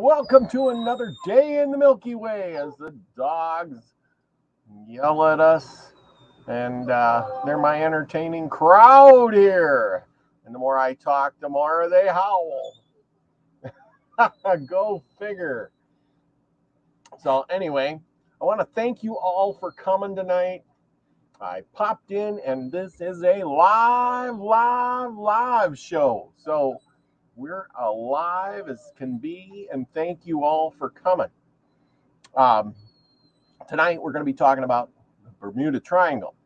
welcome to another day in the Milky Way as the dogs yell at us. And they're my entertaining crowd here. And the more I talk, the more they howl. Go figure. So anyway, I want to thank you all for coming tonight. I popped in and this is a live show. So we're alive as can be, and thank you all for coming. Tonight we're going to be talking about the Bermuda Triangle.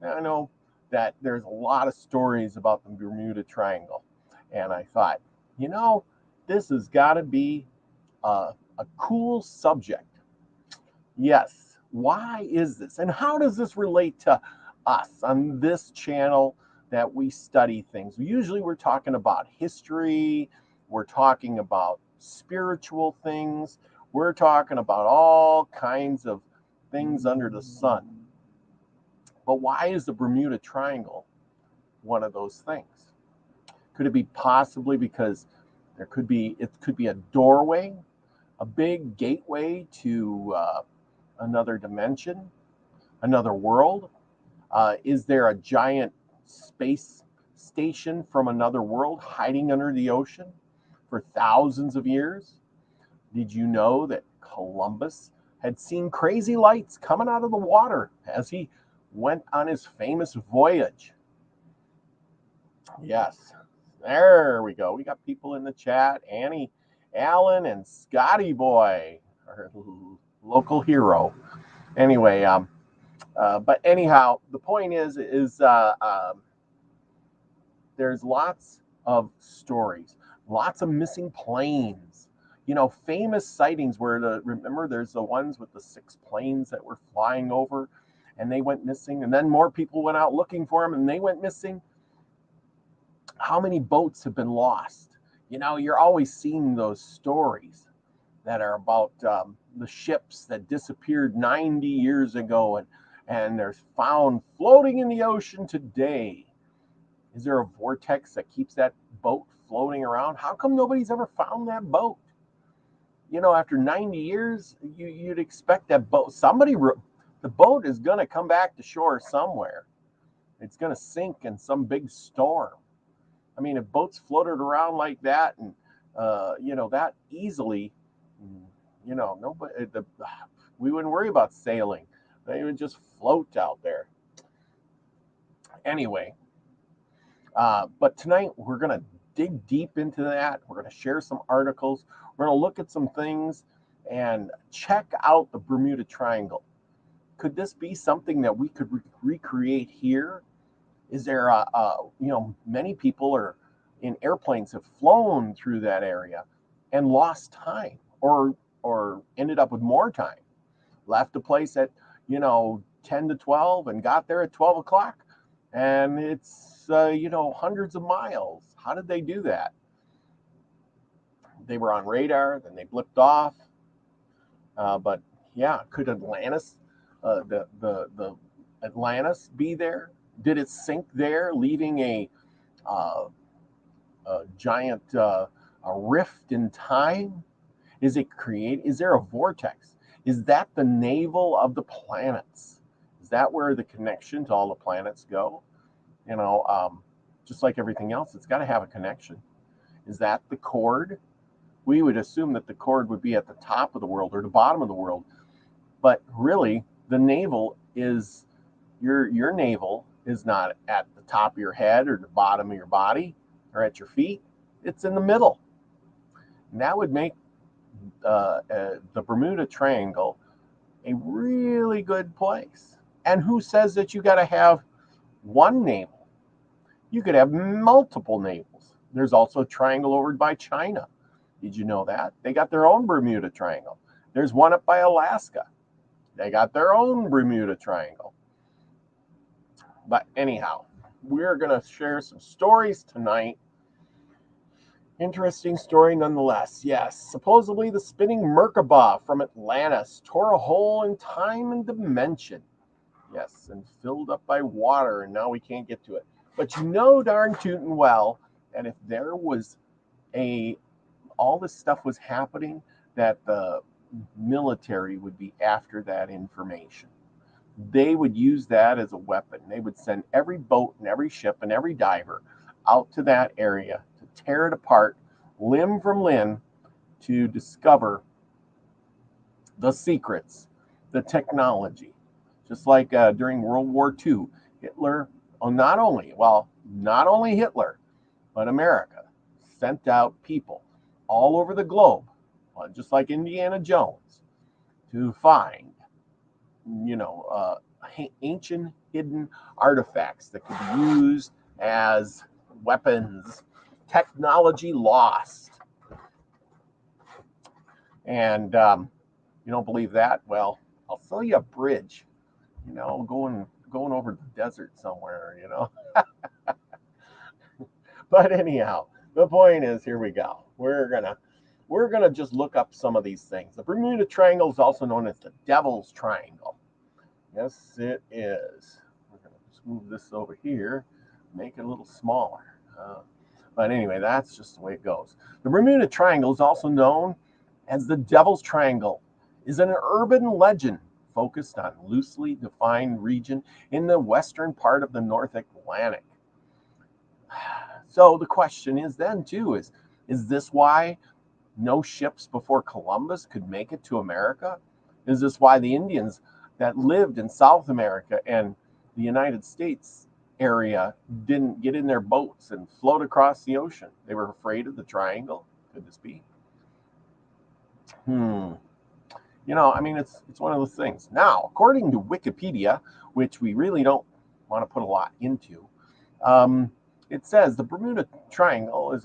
Now, I know that there's a lot of stories about the Bermuda Triangle, and I thought, this has got to be a cool subject. Yes, why is this? And how does this relate to us on this channel that we study things? Usually we're talking about history, we're talking about spiritual things, we're talking about all kinds of things under the sun. But why is the Bermuda Triangle one of those things? Could it be possibly because it could be a doorway, a big gateway to another dimension, another world? Is there a giant space station from another world hiding under the ocean for thousands of years? Did you know that Columbus had seen crazy lights coming out of the water as he went on his famous voyage? Yes, there we go. We got people in the chat. Annie, Alan, and Scotty Boy, our local hero. Anyway, but anyhow, the point is there's lots of stories, lots of missing planes. Famous sightings where remember there's the ones with the 6 planes that were flying over and they went missing, and then more people went out looking for them and they went missing. How many boats have been lost? You're always seeing those stories that are about the ships that disappeared 90 years ago and they're found floating in the ocean today. Is there a vortex that keeps that boat floating around? How come nobody's ever found that boat? After 90 years, you'd expect that boat, the boat is going to come back to shore somewhere. It's going to sink in some big storm. I mean, if boats floated around like that and, that easily, nobody, we wouldn't worry about sailing. They would just float out there. Anyway, but tonight we're going to dig deep into that. We're going to share some articles. We're going to look at some things and check out the Bermuda Triangle. Could this be something that we could recreate here? Is there many people are in airplanes have flown through that area and lost time or ended up with more time, left a place at 10 to 12 and got there at 12 o'clock, and it's hundreds of miles. How did they do that? They were on radar, then they blipped off. But yeah, could Atlantis, the Atlantis, be there? Did it sink there, leaving a giant a rift in time? Is there a vortex? Is that the navel of the planets? Is that where the connection to all the planets go? Just like everything else, it's got to have a connection. Is that the cord? We would assume that the cord would be at the top of the world or the bottom of the world. But really, the navel is, your navel is not at the top of your head or the bottom of your body or at your feet. It's in the middle. And that would make the Bermuda Triangle a really good place. And who says that you got to have one navel? You could have multiple navels. There's also a triangle over by China. Did you know that? They got their own Bermuda Triangle. There's one up by Alaska. They got their own Bermuda Triangle. But anyhow, we're going to share some stories tonight. Interesting story nonetheless. Yes, supposedly the spinning Merkaba from Atlantis tore a hole in time and dimension. Yes, and filled up by water, and now we can't get to it. But darn tootin' well, and if there was all this stuff was happening, that the military would be after that information. They would use that as a weapon. They would send every boat and every ship and every diver out to that area to tear it apart, limb from limb, to discover the secrets, the technology. Just like during World War II, Hitler, not only Hitler, but America sent out people all over the globe, just like Indiana Jones, to find, ancient hidden artifacts that could be used as weapons, technology lost. And you don't believe that? Well, I'll sell you a bridge, going over the desert somewhere, But anyhow, the point is, here we go. We're gonna just look up some of these things. The Bermuda Triangle is also known as the Devil's Triangle. Yes, it is. We're gonna just move this over here, make it a little smaller. But anyway, that's just the way it goes. The Bermuda Triangle is also known as the Devil's Triangle. Is an urban legend focused on loosely defined region in the western part of the North Atlantic. So the question is then too, is this why no ships before Columbus could make it to America? Is this why the Indians that lived in South America and the United States area didn't get in their boats and float across the ocean? They were afraid of the triangle? Could this be? It's one of those things. Now, according to Wikipedia, which we really don't want to put a lot into, it says the Bermuda Triangle is,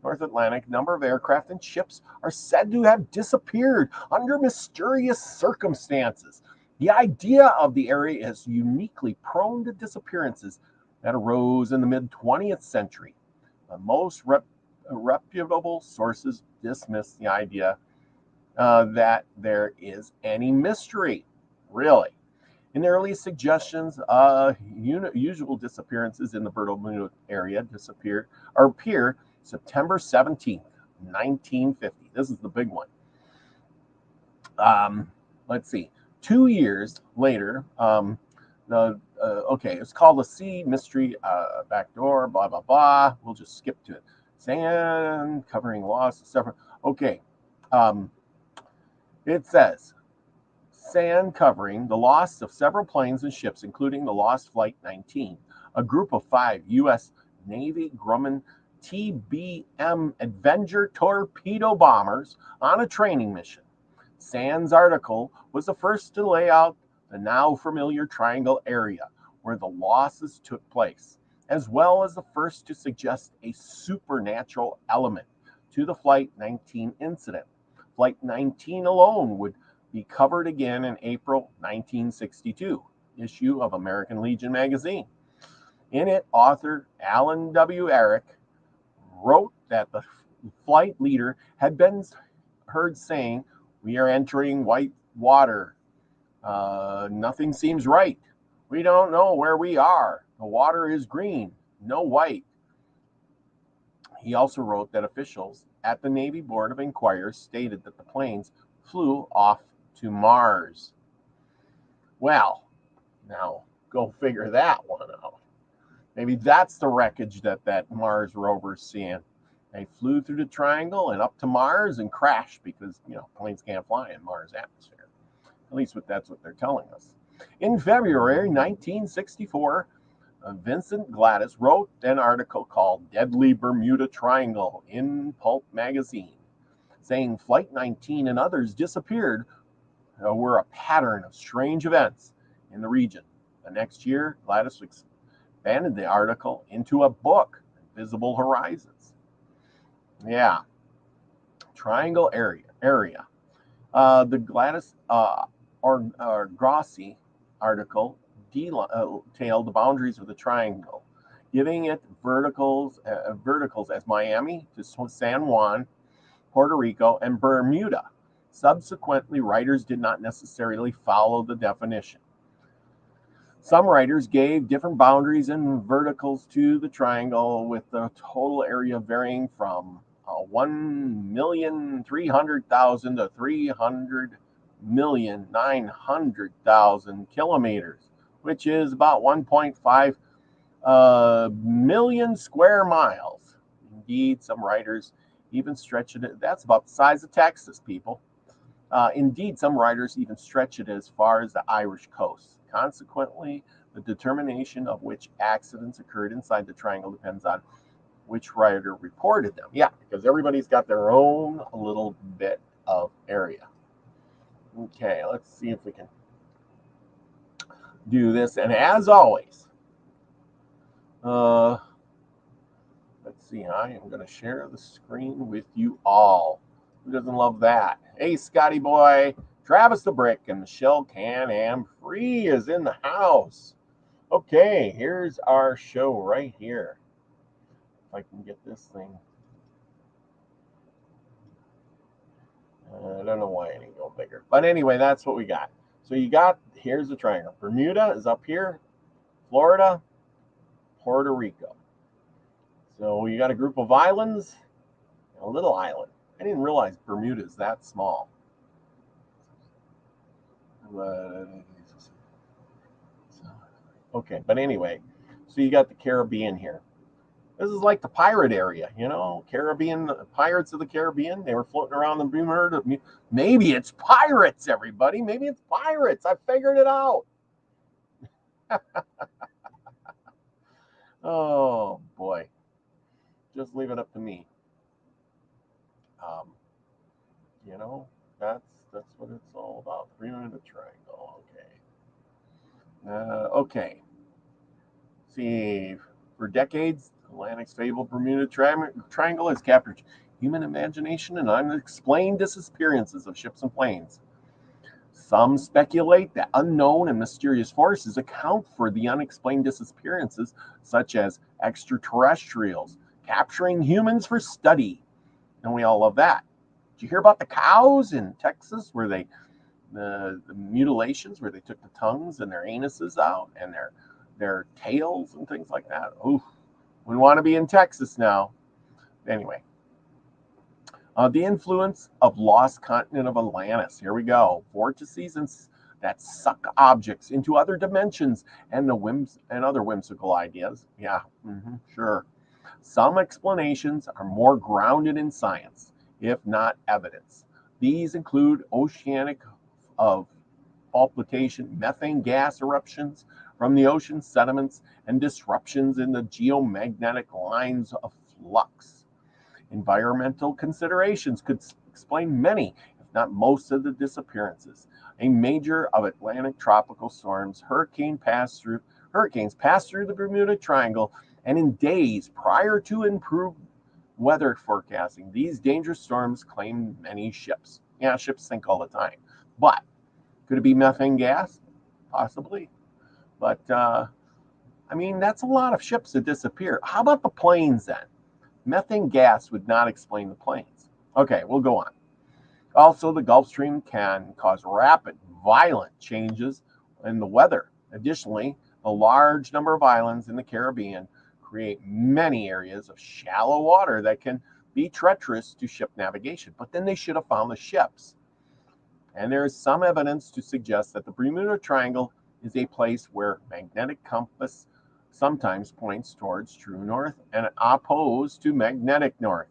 North Atlantic, number of aircraft and ships are said to have disappeared under mysterious circumstances. The idea of the area is uniquely prone to disappearances that arose in the mid-20th century. The most reputable sources dismiss the idea that there is any mystery, really. In the early suggestions, usual disappearances in the Bermuda area appear September 17th, 1950. This is the big one. Let's see. 2 years later, it's called the Sea Mystery Backdoor, blah, blah, blah. We'll just skip to it. Sand covering loss of several. Okay. It says, sand covering the loss of several planes and ships, including the lost Flight 19, a group of 5 U.S. Navy Grumman TBM Avenger torpedo bombers on a training mission. Sand's article was the first to lay out the now familiar triangle area where the losses took place, as well as the first to suggest a supernatural element to the Flight 19 incident. Flight 19 alone would be covered again in April 1962 issue of American Legion magazine. In it, author Alan W. Eric wrote that the flight leader had been heard saying, "We are entering white water. Nothing seems right. We don't know where we are. The water is green, no white." He also wrote that officials at the Navy Board of Inquiry stated that the planes flew off to Mars. Well, now go figure that one out. Maybe that's the wreckage that Mars rover's seeing. They flew through the triangle and up to Mars and crashed because, planes can't fly in Mars atmosphere. At least that's what they're telling us. In February 1964, Vincent Gladys wrote an article called Deadly Bermuda Triangle in Pulp magazine, saying Flight 19 and others disappeared were a pattern of strange events in the region. The next year, Gladys expanded the article into a book, Visible Horizons. Yeah. Triangle area. The Gladys Grossi article detailed the boundaries of the triangle, giving it verticals as Miami to San Juan, Puerto Rico, and Bermuda. Subsequently, writers did not necessarily follow the definition. Some writers gave different boundaries and verticals to the triangle, with the total area varying from 1,300,000 to 300,900,000 kilometers, which is about 1.5 million square miles. Indeed, some writers even stretch it. That's about the size of Texas, people. Indeed, some writers even stretch it as far as the Irish coast. Consequently, the determination of which accidents occurred inside the triangle depends on which writer reported them. Yeah, because everybody's got their own little bit of area. Okay, let's see if we can do this. And as always, let's see, I am going to share the screen with you all. Who doesn't love that? Hey, Scotty boy, Travis the Brick, and Michelle Can-Am Free is in the house. Okay, here's our show right here. If I can get this thing. I don't know why it ain't go bigger. But anyway, that's what we got. So you got, here's the triangle. Bermuda is up here. Florida, Puerto Rico. So you got a group of islands, a little island. I didn't realize Bermuda is that small. Okay, but anyway, so you got the Caribbean here. This is like the pirate area, you know, Caribbean, Pirates of the Caribbean. They were floating around the Bermuda. Maybe it's pirates, everybody. Maybe it's pirates. I figured it out. Oh, boy. Just leave it up to me. You know, that's what it's all about. Bermuda Triangle. Okay. Okay. See, for decades, Atlantic's fabled Bermuda Triangle has captured human imagination and unexplained disappearances of ships and planes. Some speculate that unknown and mysterious forces account for the unexplained disappearances, such as extraterrestrials capturing humans for study. And we all love that. Did you hear about the cows in Texas where the mutilations, where they took the tongues and their anuses out and their tails and things like that? Ooh, we want to be in Texas now. Anyway, the influence of lost continent of Atlantis. Here we go. Vortices that suck objects into other dimensions and other whimsical ideas. Yeah, sure. Some explanations are more grounded in science, if not evidence. These include oceanic faultation, methane gas eruptions from the ocean sediments, and disruptions in the geomagnetic lines of flux. Environmental considerations could explain many, if not most, of the disappearances. A major of Atlantic tropical storms, hurricanes pass through the Bermuda Triangle, and in days prior to improved weather forecasting, these dangerous storms claimed many ships. Yeah, ships sink all the time. But could it be methane gas? Possibly. But, I mean, that's a lot of ships that disappear. How about the planes then? Methane gas would not explain the planes. Okay, we'll go on. Also, the Gulf Stream can cause rapid, violent changes in the weather. Additionally, a large number of islands in the Caribbean create many areas of shallow water that can be treacherous to ship navigation. But then they should have found the ships. And there is some evidence to suggest that the Bermuda Triangle is a place where magnetic compass sometimes points towards true north and opposed to magnetic north.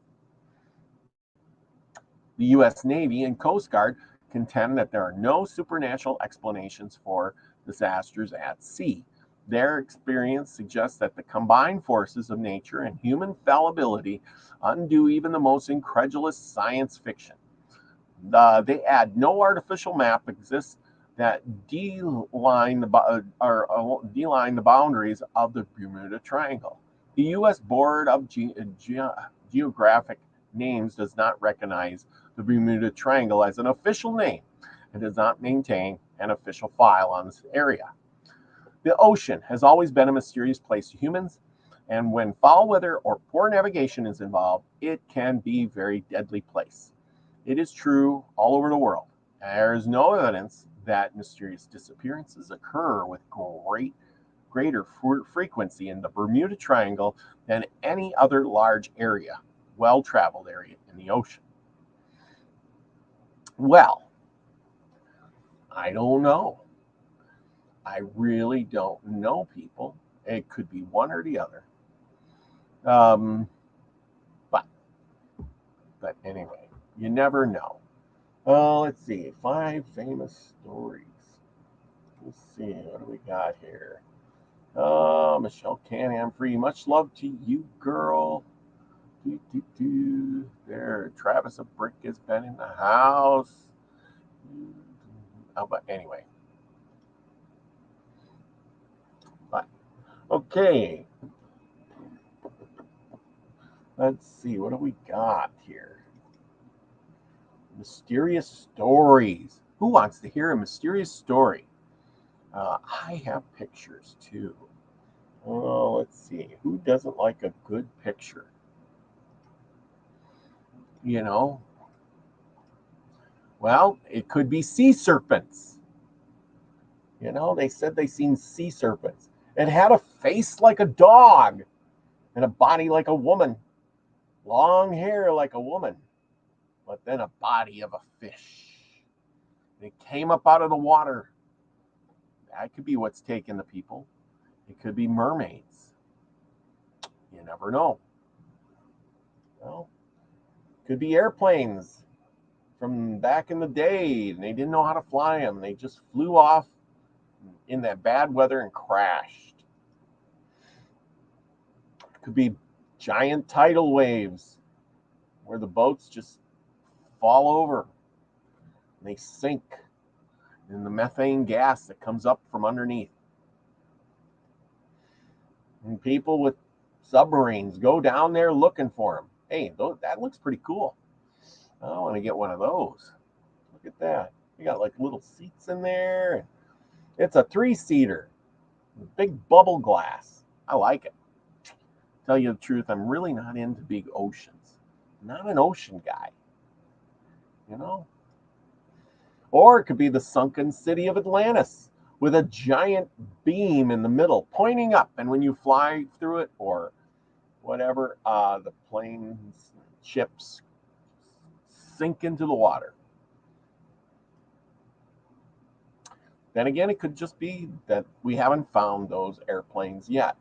The U.S. Navy and Coast Guard contend that there are no supernatural explanations for disasters at sea. Their experience suggests that the combined forces of nature and human fallibility undo even the most incredulous science fiction. They add no artificial map exists that de-line the boundaries of the Bermuda Triangle. The U.S. Board of Geographic Names does not recognize the Bermuda Triangle as an official name and does not maintain an official file on this area. The ocean has always been a mysterious place to humans, and when foul weather or poor navigation is involved, it can be a very deadly place. It is true all over the world. There is no evidence that mysterious disappearances occur with greater frequency in the Bermuda Triangle than any other large area. well-traveled area in the ocean. Well, I don't know. I really don't know, people. It could be one or the other. But anyway, you never know. Let's see, 5 famous stories. Let's see, what do we got here? Michelle Canham Free. Much love to you, girl. There, Travis of Brick has been in the house. But anyway. Okay. Let's see, what do we got here? Mysterious stories. Who wants to hear a mysterious story? I have pictures too. Oh, let's see. Who doesn't like a good picture? You know? Well, it could be sea serpents. You know, they said they seen sea serpents. It had a face like a dog and a body like a woman. Long hair like a woman, but then a body of a fish. It came up out of the water. That could be what's taking the people. It could be mermaids. You never know. Well, could be airplanes from back in the day, and they didn't know how to fly them. They just flew off in that bad weather and crashed. Could be giant tidal waves where the boats just fall over and they sink in the methane gas that comes up from underneath. And people with submarines go down there looking for them. Hey, that looks pretty cool. I want to get one of those. Look at that. You got like little seats in there. It's a 3-seater. Big bubble glass. I like it. Tell you the truth, I'm really not into big oceans. I'm not an ocean guy. You know? Or it could be the sunken city of Atlantis with a giant beam in the middle pointing up. And when you fly through it or whatever, the planes, ships sink into the water. Then again, it could just be that we haven't found those airplanes yet.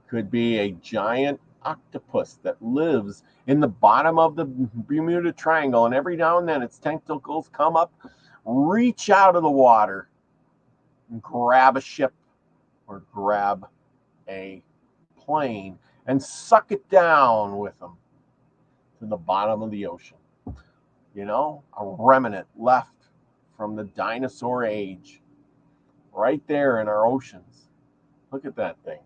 Could be a giant octopus that lives in the bottom of the Bermuda Triangle, and every now and then its tentacles come up, reach out of the water, and grab a ship or grab a plane and suck it down with them to the bottom of the ocean. You know, a remnant left from the dinosaur age right there in our oceans. Look at that thing.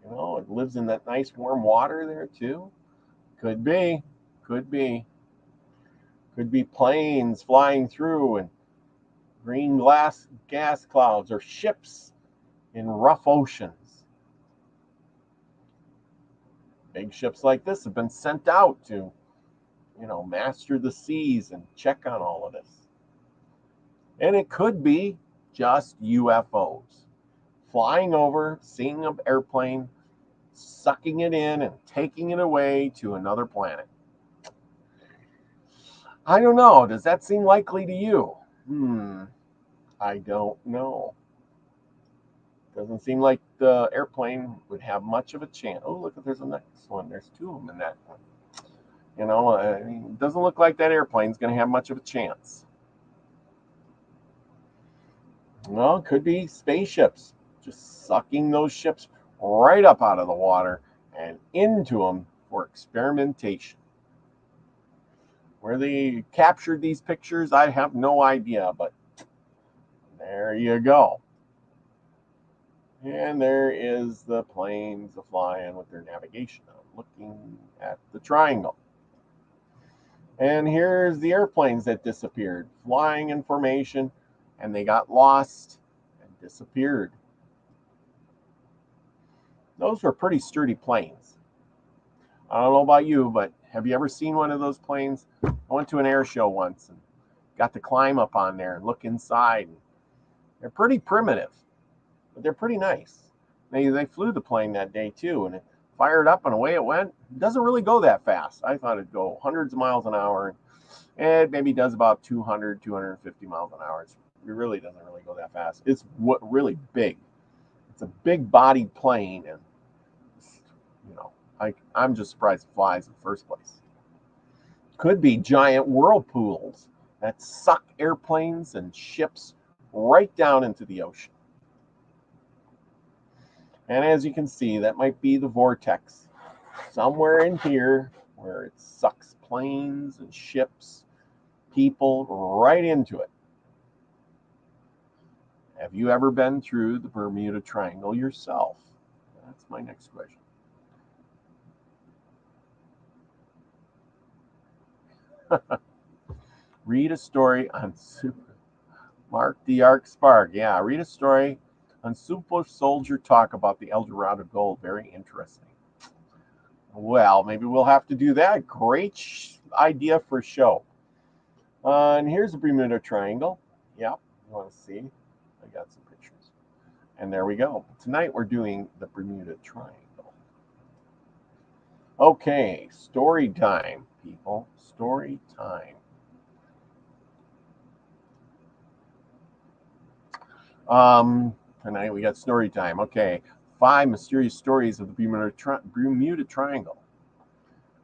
You know, it lives in that nice warm water there too. Could be. Could be planes flying through and green gas clouds, or ships in rough oceans. Big ships like this have been sent out to, you know, master the seas and check on all of this. And it could be just UFOs flying over, seeing an airplane, sucking it in and taking it away to another planet. I don't know. Does that seem likely to you? I don't know. Doesn't seem like the airplane would have much of a chance. Oh, look, there's a next one. There's 2 of them in that one. You know, it doesn't look like that airplane's going to have much of a chance. Well, it could be spaceships just sucking those ships right up out of the water and into them for experimentation. Where they captured these pictures, I have no idea, but there you go. And there is the planes flying with their navigation on, looking at the triangle. And here's the airplanes that disappeared, flying in formation, and they got lost and disappeared. Those were pretty sturdy planes. I don't know about you, but have you ever seen one of those planes? I went to an air show once and got to climb up on there and look inside. They're pretty primitive, but they're pretty nice. They flew the plane that day too, and it fired up and away it went. It doesn't really go that fast. I thought it'd go hundreds of miles an hour. It maybe does about 200, 250 miles an hour. It really doesn't really go that fast. It's really big. It's a big bodied plane, and I'm just surprised it flies in the first place. Could be giant whirlpools that suck airplanes and ships right down into the ocean. And as you can see, that might be the vortex somewhere in here where it sucks planes and ships, people right into it. Have you ever been through the Bermuda Triangle yourself? That's my next question. Read a story on Mark the Ark Spark. Yeah, read a story on Super Soldier Talk about the El Dorado Gold. Very interesting. Well, maybe we'll have to do that. Great idea for a show. And here's the Bermuda Triangle. Yep, you want to see? I got some pictures. And there we go. Tonight we're doing the Bermuda Triangle. Okay, story time, people. Story time. Tonight we got story time. Okay, 5 mysterious stories of the Bermuda Triangle.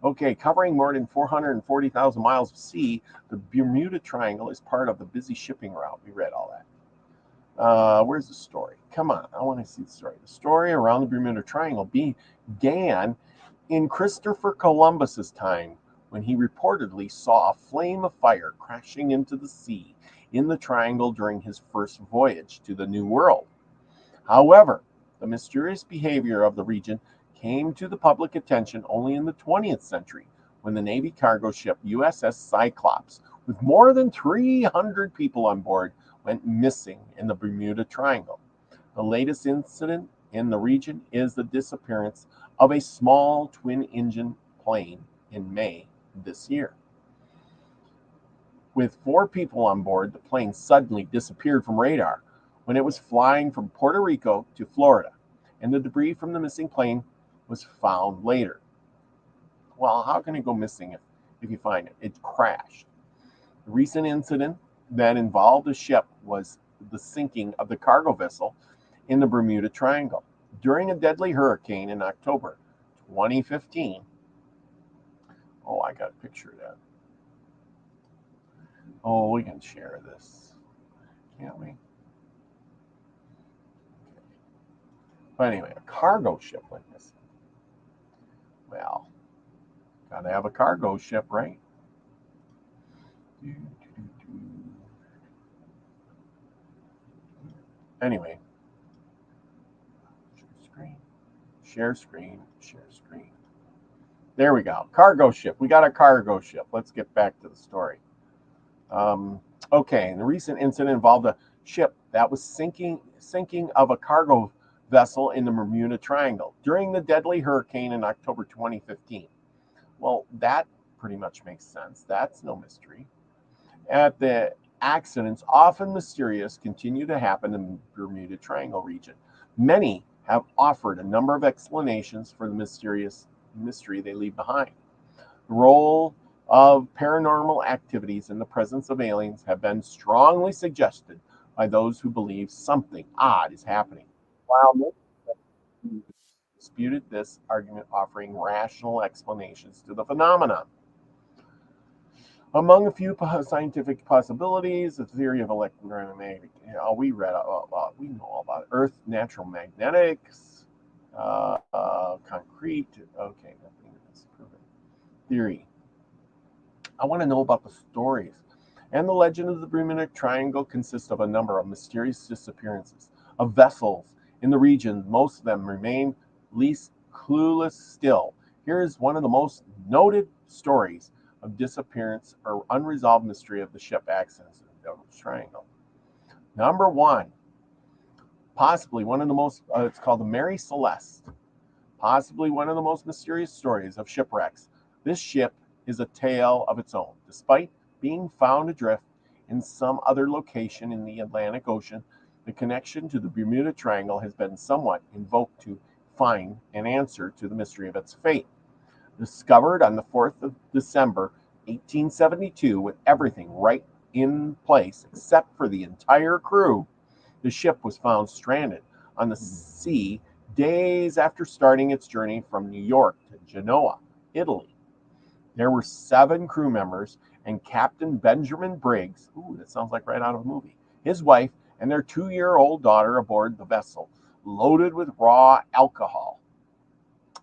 Okay, covering more than 440,000 miles of sea, the Bermuda Triangle is part of the busy shipping route. We read all that. Where's the story? Come on, I want to see the story. The story around the Bermuda Triangle began in Christopher Columbus's time, when he reportedly saw a flame of fire crashing into the sea in the triangle during his first voyage to the New World. However, the mysterious behavior of the region came to the public attention only in the 20th century, when the Navy cargo ship USS Cyclops, with more than 300 people on board, went missing in the Bermuda Triangle. The latest incident in the region is the disappearance of a small twin-engine plane in May this year. With 4 people on board, the plane suddenly disappeared from radar when it was flying from Puerto Rico to Florida, and the debris from the missing plane was found later. Well, how can it go missing if you find it? It crashed. The recent incident that involved a ship was the sinking of the cargo vessel in the Bermuda Triangle during a deadly hurricane in October 2015. Oh, I got a picture of that. Oh, we can share this, can't we? Okay. But anyway, a cargo ship went missing. Well, gotta have a cargo ship, right? Anyway, share screen. There we go. Cargo ship. We got a cargo ship. Let's get back to the story. Okay, the recent incident involved a ship that was sinking of a cargo vessel in the Bermuda Triangle during the deadly hurricane in October 2015. Well, that pretty much makes sense. That's no mystery. The accidents, often mysterious, continue to happen in the Bermuda Triangle region. Many have offered a number of explanations for the mystery they leave behind. The role of paranormal activities and the presence of aliens have been strongly suggested by those who believe something odd is happening, while most disputed this argument, offering rational explanations to the phenomenon. Among a few scientific possibilities, the theory of electromagnetic, we know all about it. Earth, natural magnetics, concrete. Okay, nothing is proven. Theory. I want to know about the stories. And the legend of the Bermuda Triangle consists of a number of mysterious disappearances of vessels in the region. Most of them remain least clueless still. Here is one of the most noted stories of disappearance or unresolved mystery of the ship accidents in the Bermuda Triangle. Number 1, possibly one of the most, it's called the Mary Celeste, possibly one of the most mysterious stories of shipwrecks. This ship is a tale of its own. Despite being found adrift in some other location in the Atlantic Ocean, the connection to the Bermuda Triangle has been somewhat invoked to find an answer to the mystery of its fate. Discovered on the 4th of December, 1872, with everything right in place except for the entire crew, the ship was found stranded on the sea days after starting its journey from New York to Genoa, Italy. There were 7 crew members and Captain Benjamin Briggs, ooh, that sounds like right out of a movie, his wife, and their 2-year-old daughter aboard the vessel, loaded with raw alcohol.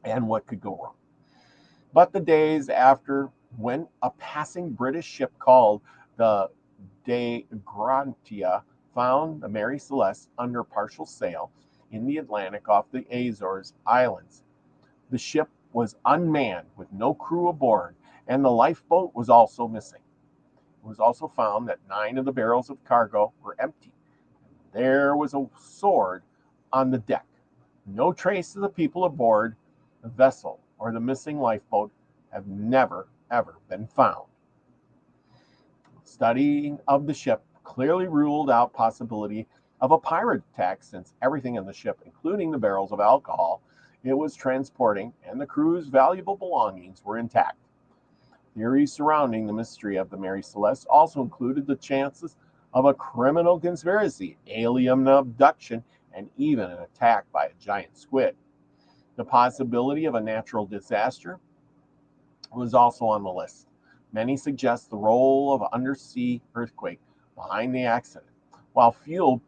And what could go wrong? But the days after, when a passing British ship called the De Grantia found the Mary Celeste under partial sail in the Atlantic off the Azores Islands. The ship was unmanned with no crew aboard, and the lifeboat was also missing. It was also found that 9 of the barrels of cargo were empty. There was a sword on the deck. No trace of the people aboard the vessel or the missing lifeboat have never, ever been found. Study of the ship clearly ruled out possibility of a pirate attack, since everything in the ship, including the barrels of alcohol it was transporting and the crew's valuable belongings, were intact. Theories surrounding the mystery of the Mary Celeste also included the chances of a criminal conspiracy, alien abduction, and even an attack by a giant squid. The possibility of a natural disaster was also on the list. Many suggest the role of an undersea earthquake behind the accident, while few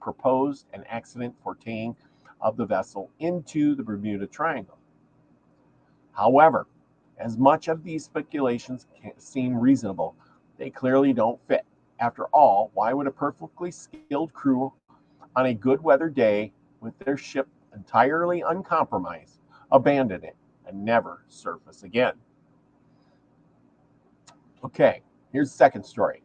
proposed an accident foretelling of the vessel into the Bermuda Triangle. However, as much of these speculations seem reasonable, they clearly don't fit. After all, why would a perfectly skilled crew on a good weather day with their ship entirely uncompromised abandon it and never surface again? Okay, here's the second story.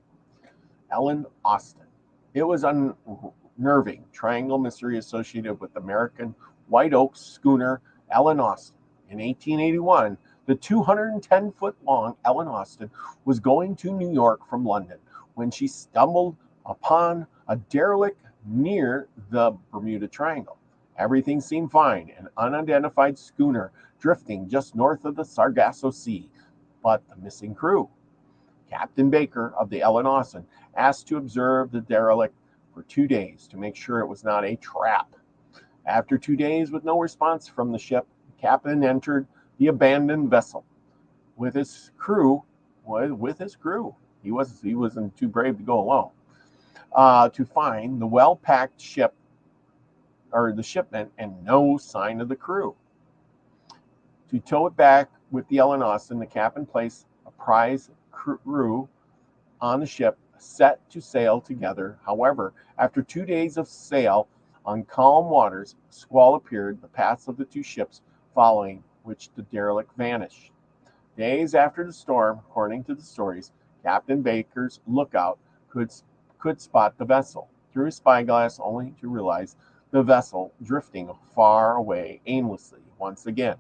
Ellen Austin. It was unnerving triangle mystery associated with American White Oak schooner Ellen Austin. In 1881, the 210-foot-long Ellen Austin was going to New York from London when she stumbled upon a derelict near the Bermuda Triangle. Everything seemed fine, an unidentified schooner drifting just north of the Sargasso Sea, but the missing crew. Captain Baker of the Ellen Austin asked to observe the derelict for 2 days to make sure it was not a trap. After 2 days with no response from the ship, the captain entered the abandoned vessel with his crew. He wasn't too brave to go alone, to find the well-packed ship or the shipment and no sign of the crew. To tow it back with the Ellen Austin, the captain placed a prize crew on the ship set to sail together. However, after 2 days of sail on calm waters, a squall appeared, the paths of the 2 ships following which the derelict vanished. Days after the storm, according to the stories, Captain Baker's lookout could spot the vessel through his spyglass, only to realize the vessel drifting far away aimlessly once again.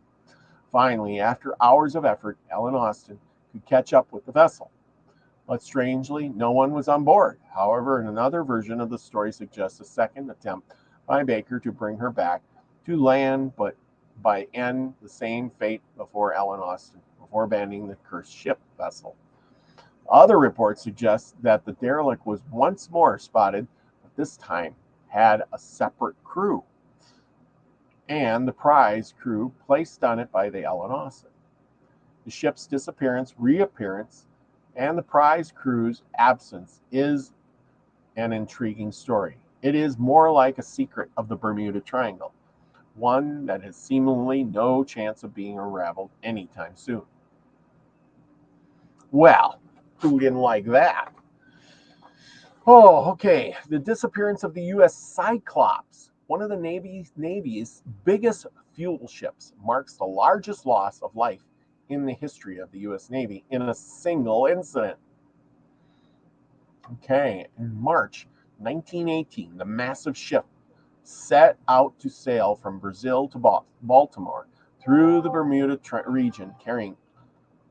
Finally, after hours of effort, Ellen Austin could catch up with the vessel. But strangely, no one was on board. However, another version of the story suggests a second attempt by Baker to bring her back to land, but by end the same fate before Ellen Austin, before abandoning the cursed ship vessel. Other reports suggest that the derelict was once more spotted, but this time had a separate crew, and the prize crew placed on it by the Ellen Austin. The ship's disappearance, reappearance, and the prize crew's absence is an intriguing story. It is more like a secret of the Bermuda Triangle, one that has seemingly no chance of being unraveled anytime soon. Well, who didn't like that? Oh, okay. The disappearance of the U.S. Cyclops, one of the Navy's biggest fuel ships, marks the largest loss of life in the history of the U.S. Navy in a single incident. Okay, in March 1918, the massive ship set out to sail from Brazil to Baltimore through the Bermuda region, carrying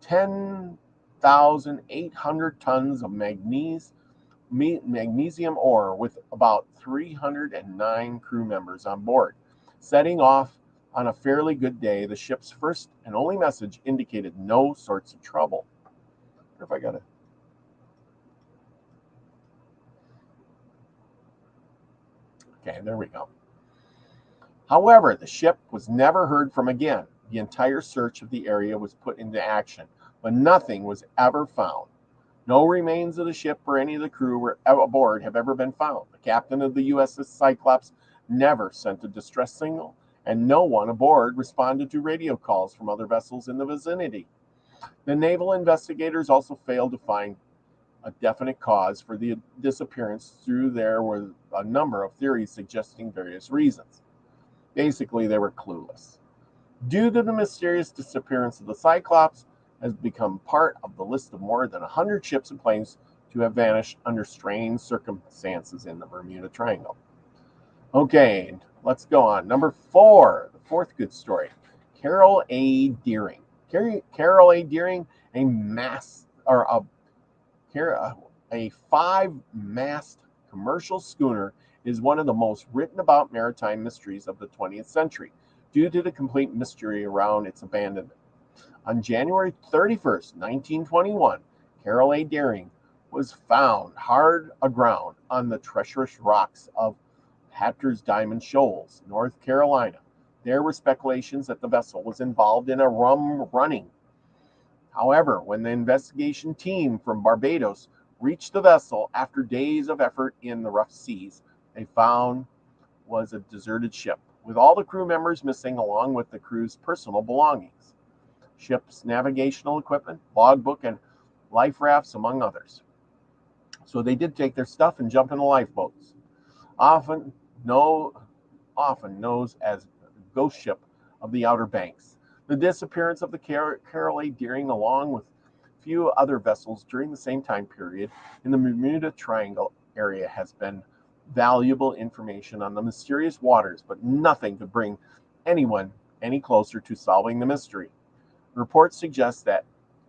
10,800 tons of magnesium ore with about 309 crew members on board. Setting off On a fairly good day, the ship's first and only message indicated no sorts of trouble. I wonder if I got it. Okay, there we go. However, the ship was never heard from again. The entire search of the area was put into action, but nothing was ever found. No remains of the ship or any of the crew were aboard have ever been found. The captain of the USS Cyclops never sent a distress signal, and no one aboard responded to radio calls from other vessels in the vicinity. The naval investigators also failed to find a definite cause for the disappearance, through there were a number of theories suggesting various reasons. Basically, they were clueless. Due to the mysterious disappearance of the Cyclops, has become part of the list of more than 100 ships and planes to have vanished under strange circumstances in the Bermuda Triangle. Okay, let's go on. Number 4, the fourth good story. Carol A. Deering. Carol A. Deering, a 5-mast commercial schooner, is one of the most written about maritime mysteries of the 20th century, due to the complete mystery around its abandonment. On January 31st, 1921, Carol A. Deering was found hard aground on the treacherous rocks of Hatteras Diamond Shoals, North Carolina. There were speculations that the vessel was involved in a rum running. However, when the investigation team from Barbados reached the vessel after days of effort in the rough seas, they found was a deserted ship, with all the crew members missing, along with the crew's personal belongings, ship's navigational equipment, logbook, and life rafts, among others. So they did take their stuff and jump in the lifeboats, often known as ghost ship of the Outer Banks. The disappearance of the Carol A. Deering, along with a few other vessels during the same time period in the Bermuda Triangle area, has been valuable information on the mysterious waters, but nothing to bring anyone any closer to solving the mystery. Reports suggest that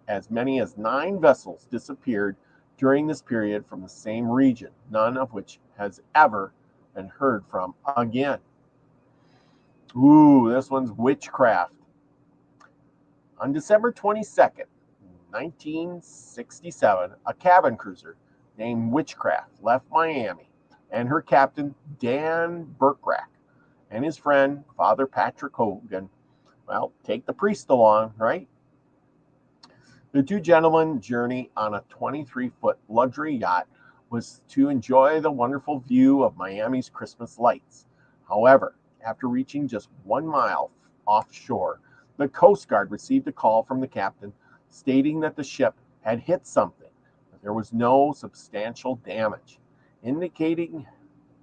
as many as 9 vessels disappeared during this period from the same region, none of which has ever been heard from again. Ooh, this one's witchcraft. On December 22nd, 1967, a cabin cruiser named Witchcraft left Miami, and her captain, Dan Burkrack, and his friend, Father Patrick Hogan, well, take the priest along, right? The two gentlemen journey on a 23-foot luxury yacht was to enjoy the wonderful view of Miami's Christmas lights. However, after reaching just 1 mile offshore, the Coast Guard received a call from the captain stating that the ship had hit something, but there was no substantial damage, indicating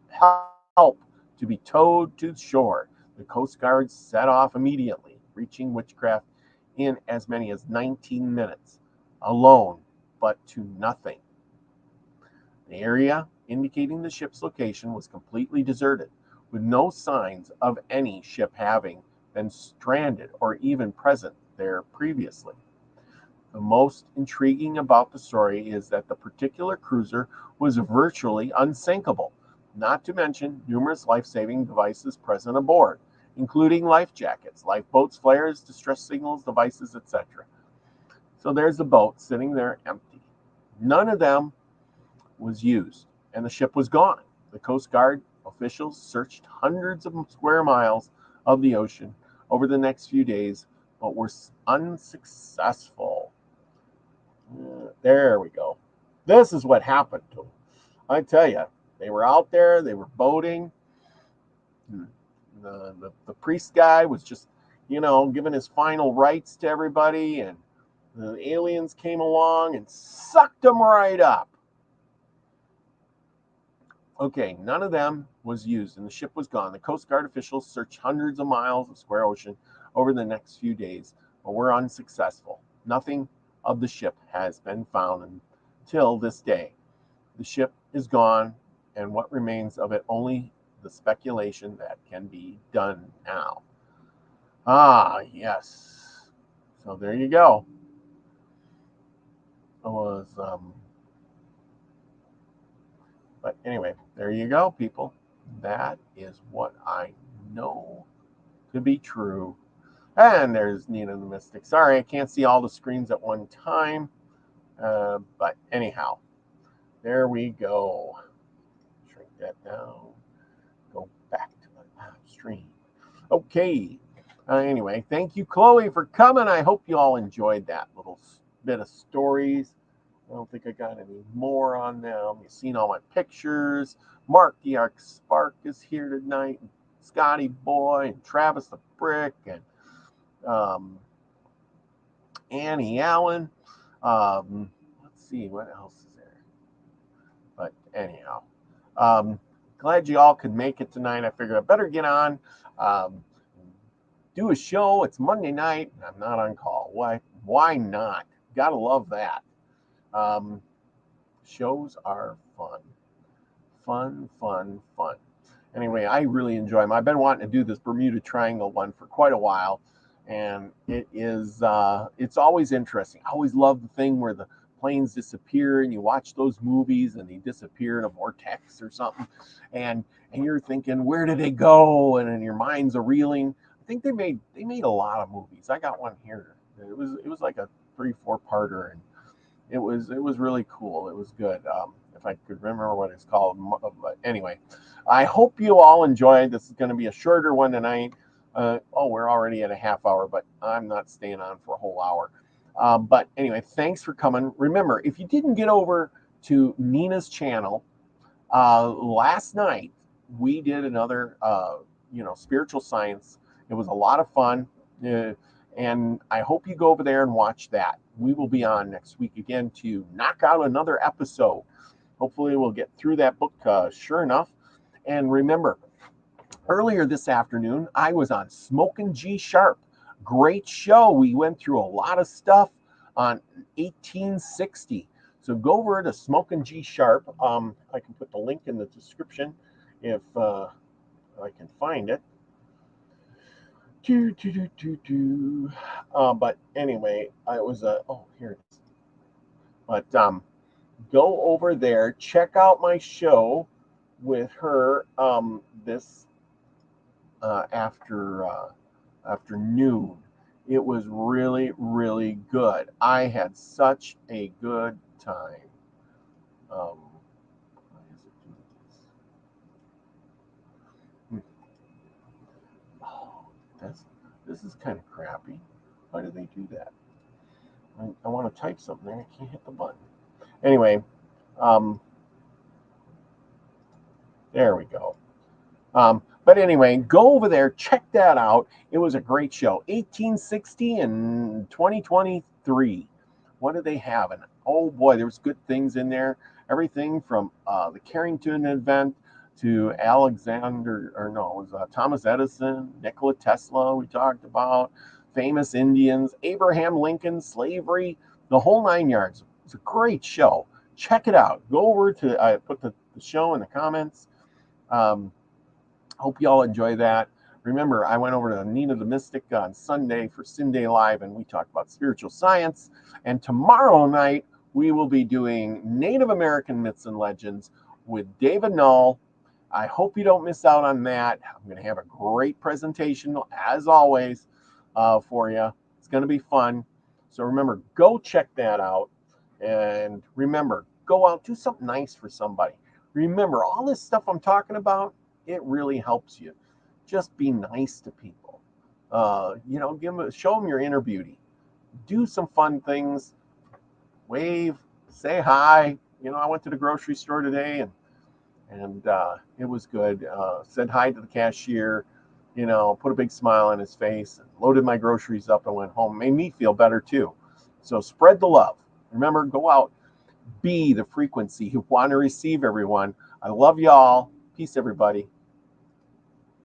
help to be towed to shore. The Coast Guard set off immediately, reaching Witchcraft in as many as 19 minutes, alone, but to nothing. The area indicating the ship's location was completely deserted, with no signs of any ship having been stranded or even present there previously. The most intriguing about the story is that the particular cruiser was virtually unsinkable, not to mention numerous life-saving devices present aboard, including life jackets, lifeboats, flares, distress signals, devices, etc. So there's the boat sitting there empty. None of them was used, and the ship was gone. The Coast Guard officials searched hundreds of square miles of the ocean over the next few days, but were unsuccessful. There we go. This is what happened to them. I tell you, they were out there, they were boating. The priest guy was just, giving his final rites to everybody, and the aliens came along and sucked them right up. Okay, none of them was used, and the ship was gone. The Coast Guard officials searched hundreds of miles of square ocean over the next few days, but were unsuccessful. Nothing of the ship has been found until this day. The ship is gone, and what remains of it only the speculation that can be done now. Ah, yes. So there you go. But anyway, there you go, people. That is what I know to be true. And there's Nina the Mystic. Sorry, I can't see all the screens at one time. But anyhow, there we go. Shrink that down. Go back to my live stream. Okay. Anyway, thank you, Chloe, for coming. I hope you all enjoyed that little bit of stories. I don't think I got any more on them. You've seen all my pictures. Mark the Arc Spark is here tonight. And Scotty Boy and Travis the Brick and Annie Allen. Let's see, what else is there? But anyhow, glad you all could make it tonight. I figured I better get on, do a show. It's Monday night, and I'm not on call. Why not? Gotta love that. Shows are fun. Anyway, I really enjoy them. I've been wanting to do this Bermuda Triangle one for quite a while, and it is it's always interesting. I always love the thing where the planes disappear and you watch those movies and they disappear in a vortex or something, and you're thinking, where did they go? And in your mind's a reeling. I think they made a lot of movies. I got one here. It was like a 3-4 parter, and it was really cool. It was good. If I could remember what it's called. But anyway, I hope you all enjoyed. This is going to be a shorter one tonight. We're already at a half hour, but I'm not staying on for a whole hour. But anyway, thanks for coming. Remember, if you didn't get over to Nina's channel, last night we did another, spiritual science. It was a lot of fun. And I hope you go over there and watch that. We will be on next week again to knock out another episode. Hopefully we'll get through that book, sure enough. And remember, earlier this afternoon, I was on Smokin' G Sharp. Great show. We went through a lot of stuff on 1860. So go over to Smokin' G Sharp. I can put the link in the description if I can find it. But anyway, it was here it is. But go over there, check out my show with her this afternoon. It was really, really good. I had such a good time. This is kind of crappy. Why do they do that? I want to type something there. I can't hit the button. Anyway, there we go. But anyway, go over there, check that out. It was a great show. 1860 and 2023. What do they have? And oh boy, there was good things in there. Everything from the Carrington event to Thomas Edison, Nikola Tesla, we talked about, famous Indians, Abraham Lincoln, slavery, the whole 9 yards. It's a great show. Check it out. Go over to, I put the show in the comments. Hope you all enjoy that. Remember, I went over to Nina the Mystic on Sunday for Sunday Live, and we talked about spiritual science. And tomorrow night, we will be doing Native American myths and legends with David Null. I hope you don't miss out on that. I'm going to have a great presentation, as always, for you. It's going to be fun. So remember, go check that out. And remember, go out, do something nice for somebody. Remember, all this stuff I'm talking about, it really helps you. Just be nice to people. Show them your inner beauty. Do some fun things. Wave, say hi. I went to the grocery store today and it was good. Said hi to the cashier, put a big smile on his face, and loaded my groceries up and went home. Made me feel better too. So spread the love. Remember, go out, be the frequency you want to receive, everyone. I love y'all. Peace, everybody.